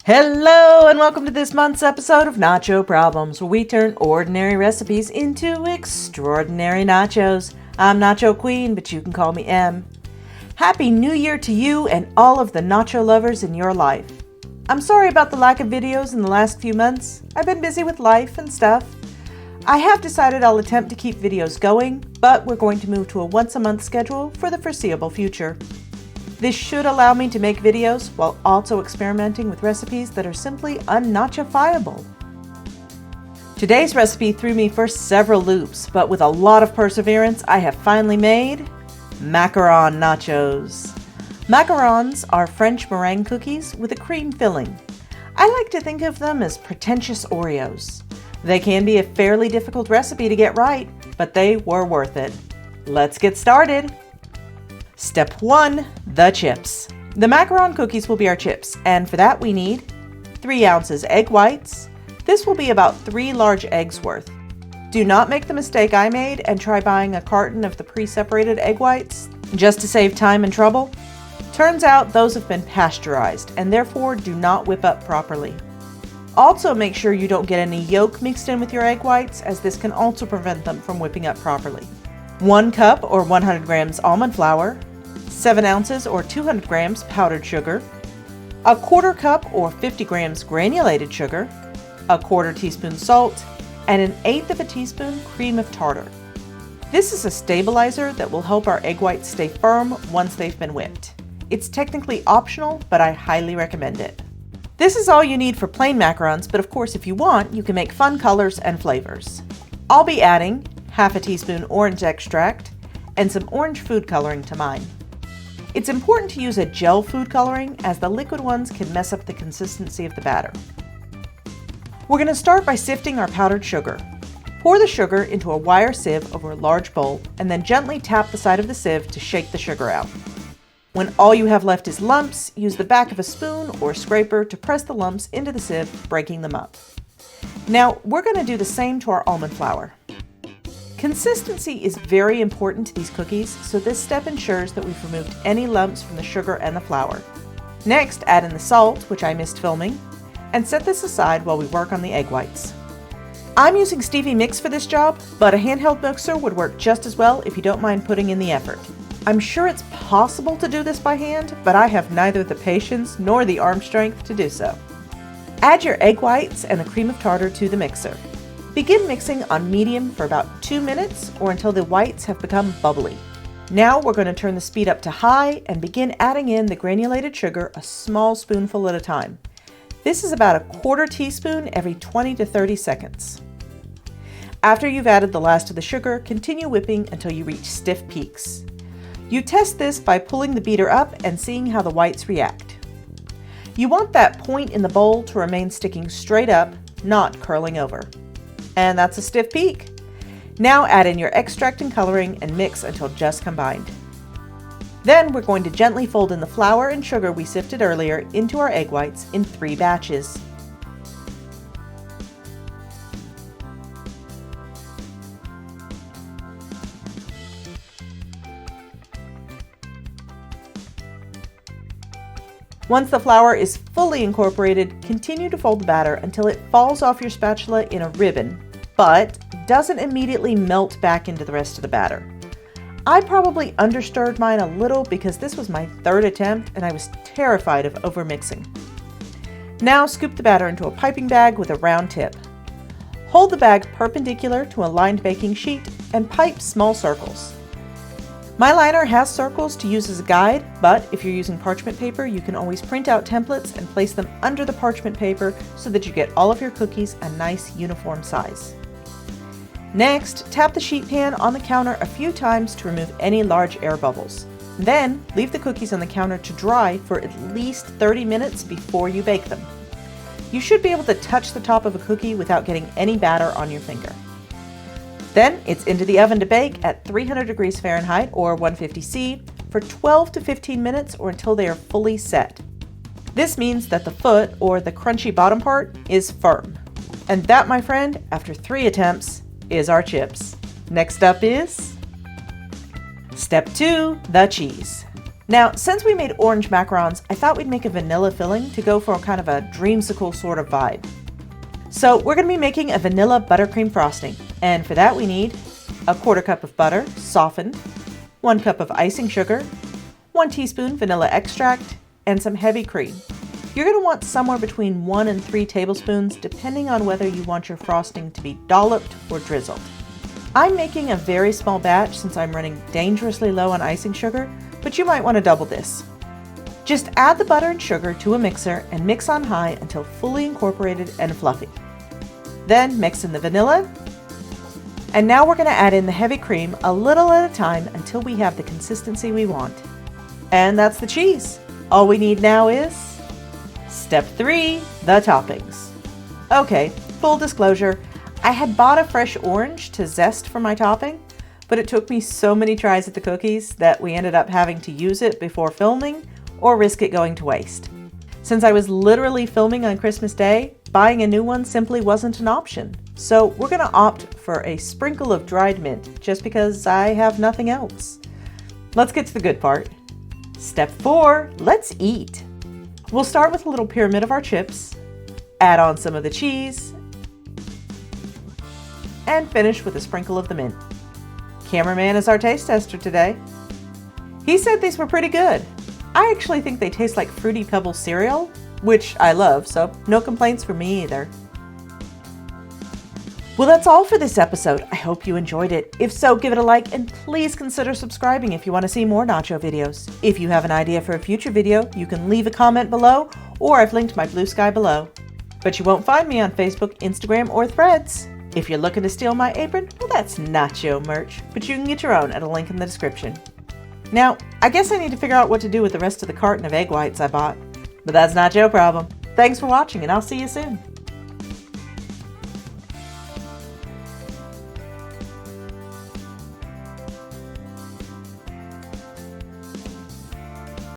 Hello and welcome to this month's episode of Nacho Problems, where we turn ordinary recipes into extraordinary nachos. I'm Nacho Queen, but you can call me M. Happy New Year to you and all of the nacho lovers in your life. I'm sorry about the lack of videos in the last few months. I've been busy with life and stuff. I have decided I'll attempt to keep videos going, but we're going to move to a once-a-month schedule for the foreseeable future. This should allow me to make videos while also experimenting with recipes that are simply unnachofiable. Today's recipe threw me for several loops, but with a lot of perseverance, I have finally made Macaron Nachos. Macarons are French meringue cookies with a cream filling. I like to think of them as pretentious Oreos. They can be a fairly difficult recipe to get right, but they were worth it. Let's get started. Step 1. The chips. The macaron cookies will be our chips, and for that we need 3 ounces egg whites. This will be about 3 large eggs worth. Do not make the mistake I made and try buying a carton of the pre-separated egg whites just to save time and trouble. Turns out those have been pasteurized and therefore do not whip up properly. Also make sure you don't get any yolk mixed in with your egg whites, as this can also prevent them from whipping up properly. 1 cup or 100 grams almond flour, 7 ounces or 200 grams powdered sugar, a 1/4 cup or 50 grams granulated sugar, a 1/4 teaspoon salt, and 1/8 teaspoon cream of tartar. This is a stabilizer that will help our egg whites stay firm once they've been whipped. It's technically optional, but I highly recommend it. This is all you need for plain macarons, but of course if you want, you can make fun colors and flavors. I'll be adding 1/2 teaspoon orange extract and some orange food coloring to mine. It's important to use a gel food coloring, as the liquid ones can mess up the consistency of the batter. We're going to start by sifting our powdered sugar. Pour the sugar into a wire sieve over a large bowl and then gently tap the side of the sieve to shake the sugar out. When all you have left is lumps, use the back of a spoon or scraper to press the lumps into the sieve, breaking them up. Now we're going to do the same to our almond flour. Consistency is very important to these cookies, so this step ensures that we've removed any lumps from the sugar and the flour. Next, add in the salt, which I missed filming, and set this aside while we work on the egg whites. I'm using Stevie Mix for this job, but a handheld mixer would work just as well if you don't mind putting in the effort. I'm sure it's possible to do this by hand, but I have neither the patience nor the arm strength to do so. Add your egg whites and the cream of tartar to the mixer. Begin mixing on medium for about 2 minutes or until the whites have become bubbly. Now we're going to turn the speed up to high and begin adding in the granulated sugar a small spoonful at a time. This is about a 1/4 teaspoon every 20 to 30 seconds. After you've added the last of the sugar, continue whipping until you reach stiff peaks. You test this by pulling the beater up and seeing how the whites react. You want that point in the bowl to remain sticking straight up, not curling over. And that's a stiff peak. Now add in your extract and coloring and mix until just combined. Then we're going to gently fold in the flour and sugar we sifted earlier into our egg whites in 3 batches. Once the flour is fully incorporated, continue to fold the batter until it falls off your spatula in a ribbon, but doesn't immediately melt back into the rest of the batter. I probably understirred mine a little because this was my 3rd attempt and I was terrified of overmixing. Now scoop the batter into a piping bag with a round tip. Hold the bag perpendicular to a lined baking sheet and pipe small circles. My liner has circles to use as a guide, but if you're using parchment paper, you can always print out templates and place them under the parchment paper so that you get all of your cookies a nice uniform size. Next, tap the sheet pan on the counter a few times to remove any large air bubbles. Then, leave the cookies on the counter to dry for at least 30 minutes before you bake them. You should be able to touch the top of a cookie without getting any batter on your finger. Then it's into the oven to bake at 300 degrees Fahrenheit or 150 C for 12 to 15 minutes or until they are fully set. This means that the foot, or the crunchy bottom part, is firm. And that, my friend, after 3 attempts, is our chips. Next up is Step 2, the cheese. Now, since we made orange macarons, I thought we'd make a vanilla filling to go for kind of a dreamsicle sort of vibe. So we're going to be making a vanilla buttercream frosting, and for that we need a 1/4 cup of butter, softened, 1 cup of icing sugar, 1 teaspoon vanilla extract, and some heavy cream. You're going to want somewhere between 1 and 3 tablespoons, depending on whether you want your frosting to be dolloped or drizzled. I'm making a very small batch since I'm running dangerously low on icing sugar, but you might want to double this. Just add the butter and sugar to a mixer and mix on high until fully incorporated and fluffy. Then mix in the vanilla, and now we're going to add in the heavy cream a little at a time until we have the consistency we want. And that's the cheese. All we need now is step 3, the toppings. Okay, full disclosure, I had bought a fresh orange to zest for my topping, but it took me so many tries at the cookies that we ended up having to use it before filming or risk it going to waste. Since I was literally filming on Christmas Day, buying a new one simply wasn't an option. So we're going to opt for a sprinkle of dried mint just because I have nothing else. Let's get to the good part. Step 4, let's eat. We'll start with a little pyramid of our chips, add on some of the cheese, and finish with a sprinkle of the mint. Cameraman is our taste tester today. He said these were pretty good. I actually think they taste like Fruity Pebbles cereal, which I love, so no complaints from me either. Well, that's all for this episode. I hope you enjoyed it. If so, give it a like and please consider subscribing if you want to see more nacho videos. If you have an idea for a future video, you can leave a comment below, or I've linked my Blue Sky below. But you won't find me on Facebook, Instagram, or Threads. If you're looking to steal my apron, well, that's nacho merch, but you can get your own at a link in the description. Now, I guess I need to figure out what to do with the rest of the carton of egg whites I bought. But that's not your problem. Thanks for watching, and I'll see you soon.